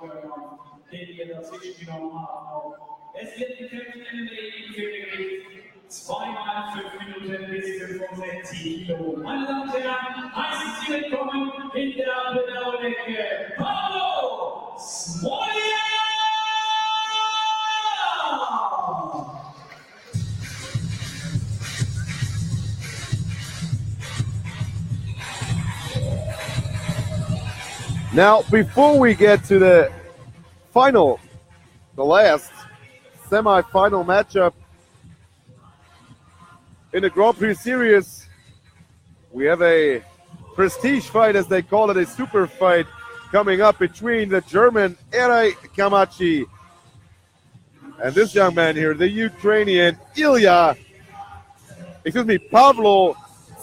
den wir dazwischen genommen haben. Es wird gekämpft in den König. 2x5 Minuten bis 65 Kilo. Meine Damen und Herren, heißen Sie willkommen in der Bedaudecke Pavlo Smoliak! Now, before we get to the final, the last semi-final matchup in the Grand Prix Series, we have a prestige fight, as they call it, a super fight coming up between the German Eray Kamaci and this young man here, the Ukrainian Pavlo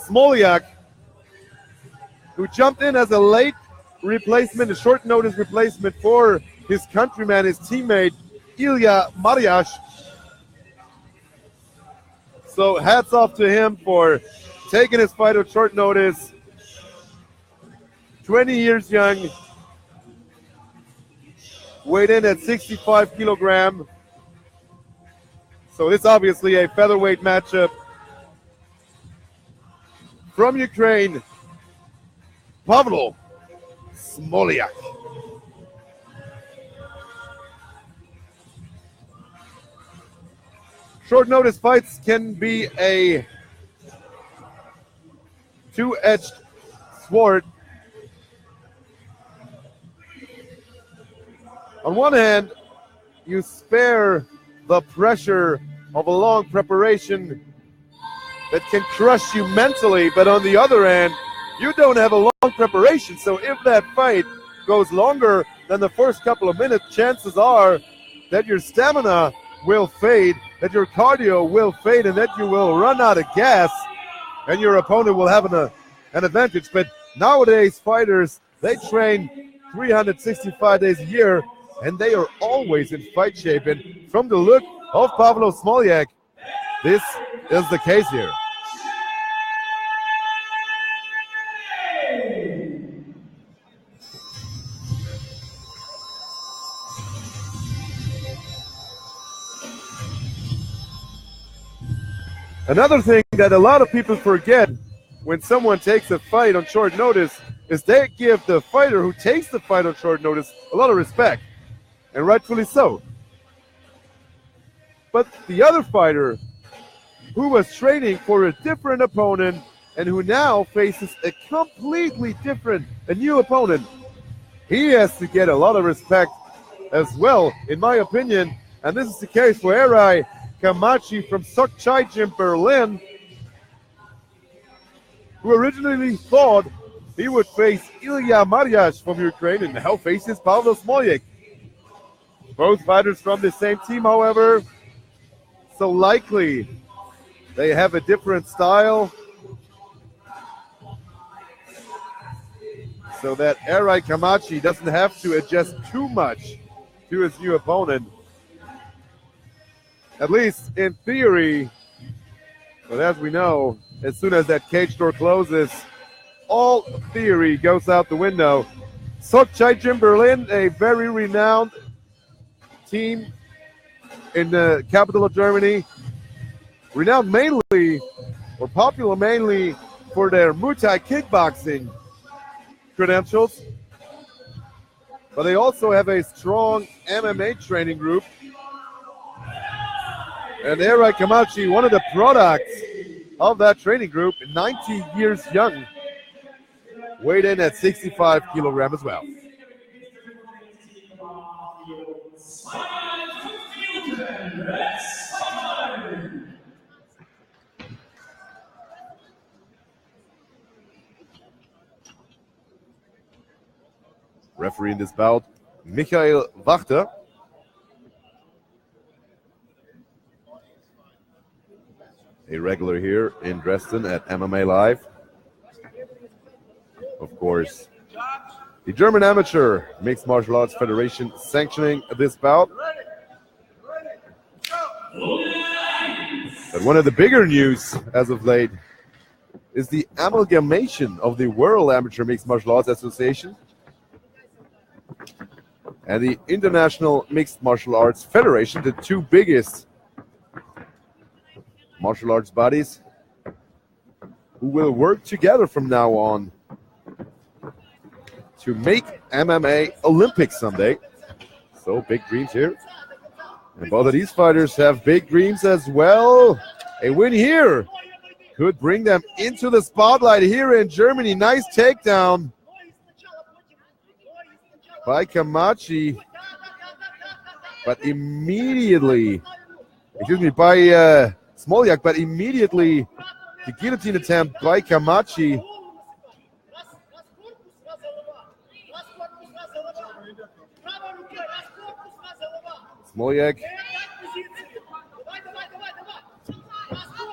Smoliak, who jumped in as a late replacement, a short notice replacement for his countryman, his teammate, Ilya Mariash. So hats off to him for taking his fight at short notice. 20 years young, weighed in at 65 kilograms. So this is obviously a featherweight matchup. From Ukraine, Pavlo Smoliak. Short notice fights can be a two-edged sword. On one hand, you spare the pressure of a long preparation that can crush you mentally, but on the other hand, you don't have a long preparation, so if that fight goes longer than the first couple of minutes, chances are that your stamina will fade, that your cardio will fade, and that you will run out of gas, and your opponent will have an advantage. But nowadays, fighters, they train 365 days a year, and they are always in fight shape. And from the look of Pavlo Smoliak, this is the case here. Another thing that a lot of people forget when someone takes a fight on short notice is they give the fighter who takes the fight on short notice a lot of respect, and rightfully so. But the other fighter who was training for a different opponent and who now faces a completely different, a new opponent, he has to get a lot of respect as well, in my opinion. And this is the case for Eray Kamaci from Smoliak in Berlin, who originally thought he would face Ilya Mariash from Ukraine and now faces Pavlo Smoliak. Both fighters from the same team, however, so likely they have a different style, so that Eray Kamaci doesn't have to adjust too much to his new opponent. At least in theory, but as we know, as soon as that cage door closes, all theory goes out the window. Smoliak in Berlin, a very renowned team in the capital of Germany, renowned mainly, or popular mainly, for their Muay Thai kickboxing credentials. But they also have a strong MMA training group. And Eray Kamaci, one of the products of that training group, 90 years young, weighed in at 65 kilograms as well. Referee in this bout, Michael Wachter. A regular here in Dresden at MMA Live. Of course, the German Amateur Mixed Martial Arts Federation sanctioning this bout. But one of the bigger news as of late is the amalgamation of the World Amateur Mixed Martial Arts Association and the International Mixed Martial Arts Federation, the two biggest martial arts bodies who will work together from now on to make MMA Olympic someday. So big dreams here. And both of these fighters have big dreams as well. A win here could bring them into the spotlight here in Germany. Nice takedown by Kamaci. But immediately, by Smoliak, but immediately the guillotine attempt by Kamaci. Smoliak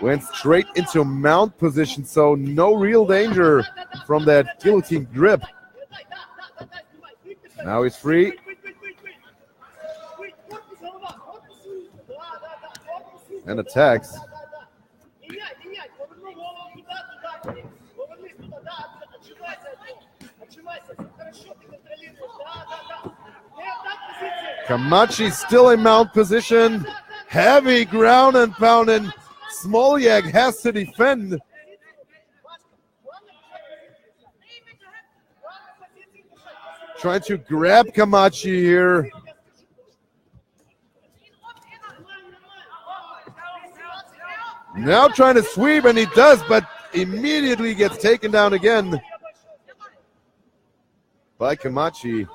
went straight into mount position, so no real danger from that guillotine grip. Now he's free. And attacks. Kamaci still in mount position. Heavy ground and pound, and Smoliak has to defend. Trying to grab Kamaci here. Now trying to sweep, and he does, but immediately gets taken down again by Kamaci.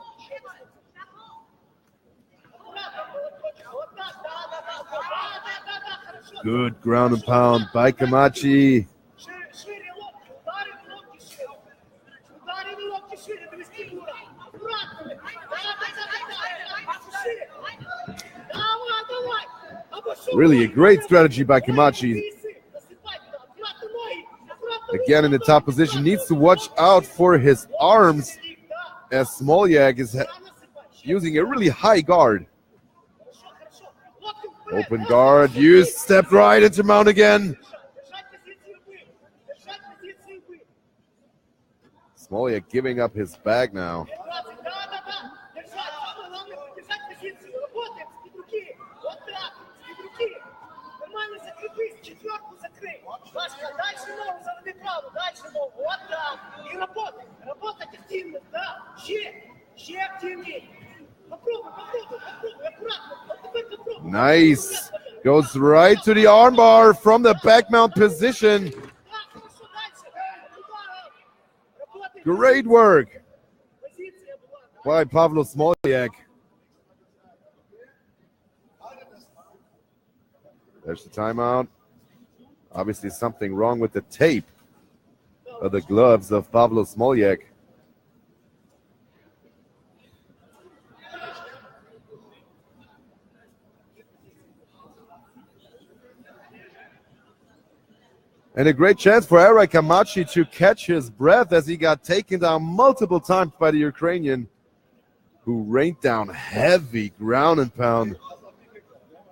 Good ground and pound by Kamaci. Really a great strategy by Kamaci. Again in the top position, needs to watch out for his arms as Smoliak is using a really high guard. Open guard, used, stepped right into mount again. Smoliak giving up his bag now. Nice. Goes right to the armbar from the back mount position. Great work by Pavlo Smoliak. There's the timeout. Obviously something wrong with the tape of the gloves of Pavlo Smoliak. And a great chance for Eray Kamaci to catch his breath as he got taken down multiple times by the Ukrainian, who rained down heavy ground and pound.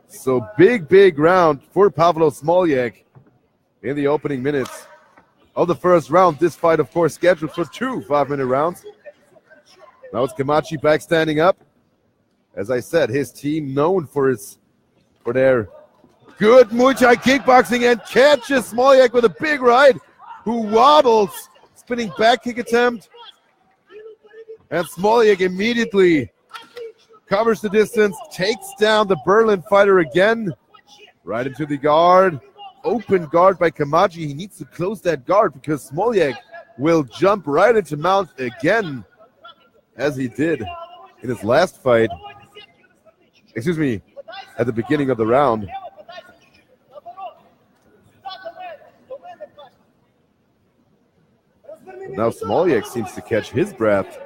So big round for Pavlo Smoliak in the opening minutes of the first round. This fight, of course, scheduled for 2 5-minute rounds. Now it's Kamaci back standing up. As I said, his team known for their good Muay Thai kickboxing, and catches Smoliak with a big right, who wobbles. Spinning back kick attempt. And Smoliak immediately covers the distance, takes down the Berlin fighter again. Right into the guard. Open guard by Kamaci. He needs to close that guard because Smoliak will jump right into mount again, as he did in his last fight. Excuse me, at the beginning of the round. Now Smoliak seems to catch his breath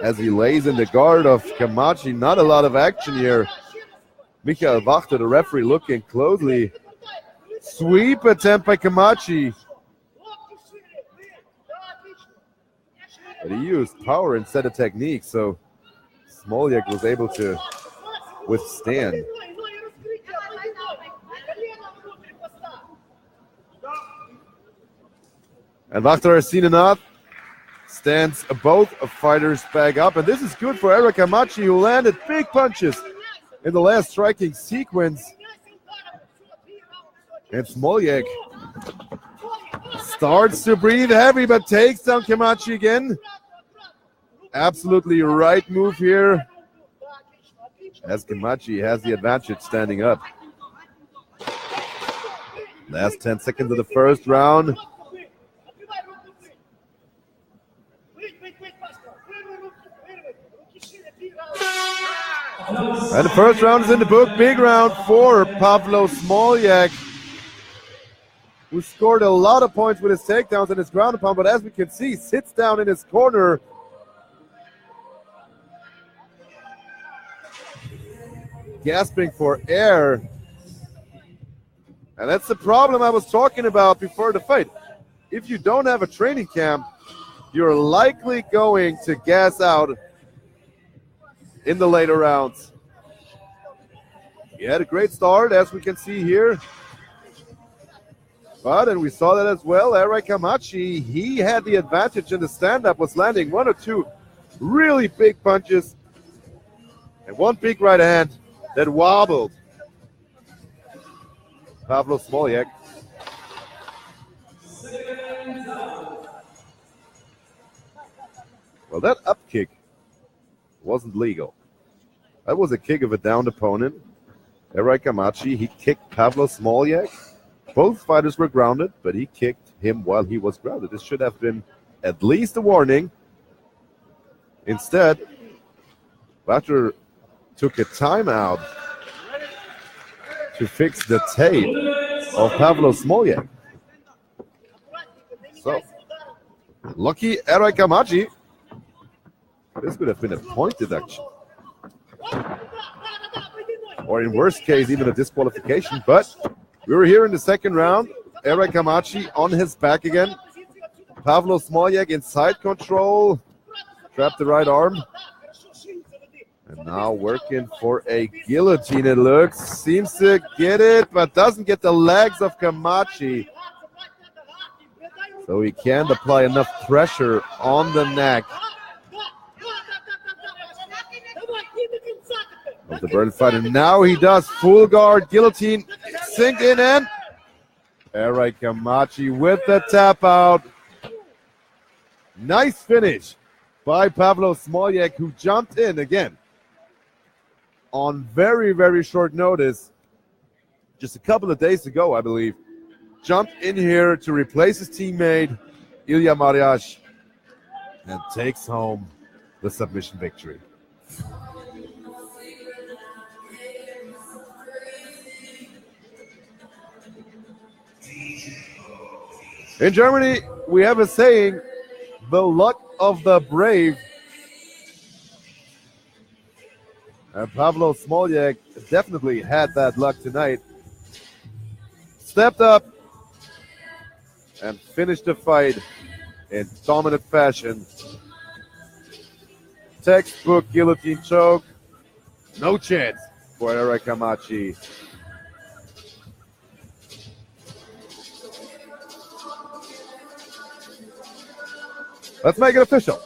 as he lays in the guard of Kamaci. Not a lot of action here. Michael Wachter, the referee, looking closely. Sweep attempt by Kamaci. But he used power instead of technique, so Smoliak was able to withstand. And Wachter has seen enough. stands both fighters back up. And this is good for Eray Kamaci, who landed big punches in the last striking sequence. And Smoliak starts to breathe heavy, but takes down Kamaci again. Absolutely right move here, as Kamaci has the advantage standing up. Last 10 seconds of the first round. And the first round is in the book. Big round for Pavlo Smoliak, who scored a lot of points with his takedowns and his ground and pound, but as we can see, sits down in his corner. Gasping for air. And that's the problem I was talking about before the fight. If you don't have a training camp, you're likely going to gas out in the later rounds. He had a great start, as we can see here. But, and we saw that as well, Eray Kamaci, he had the advantage in the stand-up, was landing one or two really big punches and one big right hand that wobbled Pavlo Smoliak. Well, that up kick wasn't legal. That was a kick of a downed opponent. Eray Kamaci, he kicked Pavlo Smoliak. Both fighters were grounded, but he kicked him while he was grounded. This should have been at least a warning. Instead, Butcher took a timeout to fix the tape of Pavlo Smoliak. So, lucky Eray Kamaci. This could have been a point deduction. Or in worst case, even a disqualification. But we were here in the second round. Eray Kamaci on his back again. Pavlo Smoliak in side control. Trapped the right arm. And now working for a guillotine, it looks. Seems to get it, but doesn't get the legs of Kamaci. So he can't apply enough pressure on the neck of the Berlin fighter. Now he does full guard, guillotine, sink in, and Eray Kamaci with the tap out. Nice finish by Pavlo Smoliak, who jumped in again on very, very short notice. Just a couple of days ago, I believe. Jumped in here to replace his teammate, Ilya Mariash, and takes home the submission victory. In Germany, we have a saying, the luck of the brave. And Pavlo Smoliak definitely had that luck tonight. Stepped up and finished the fight in dominant fashion. Textbook guillotine choke. No chance for Eray Kamaci. Let's make it official.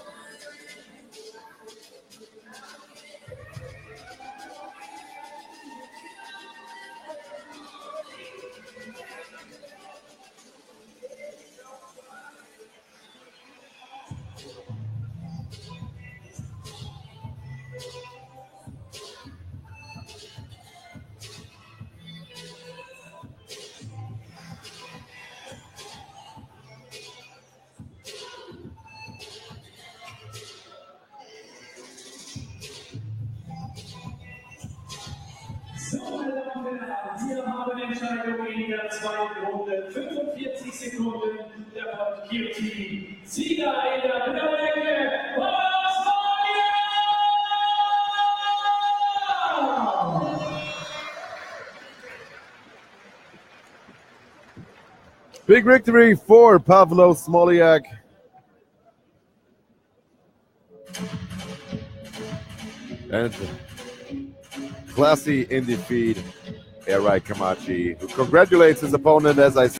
Wir haben Entscheidung in der zweiten Runde. 45 Sekunden der Guillotine. Sieger in der blauen Ecke, Pavlo Smoliak! Big victory for Pavlo Smoliak. And classy in defeat, Eray Kamaci, who congratulates his opponent, as I said.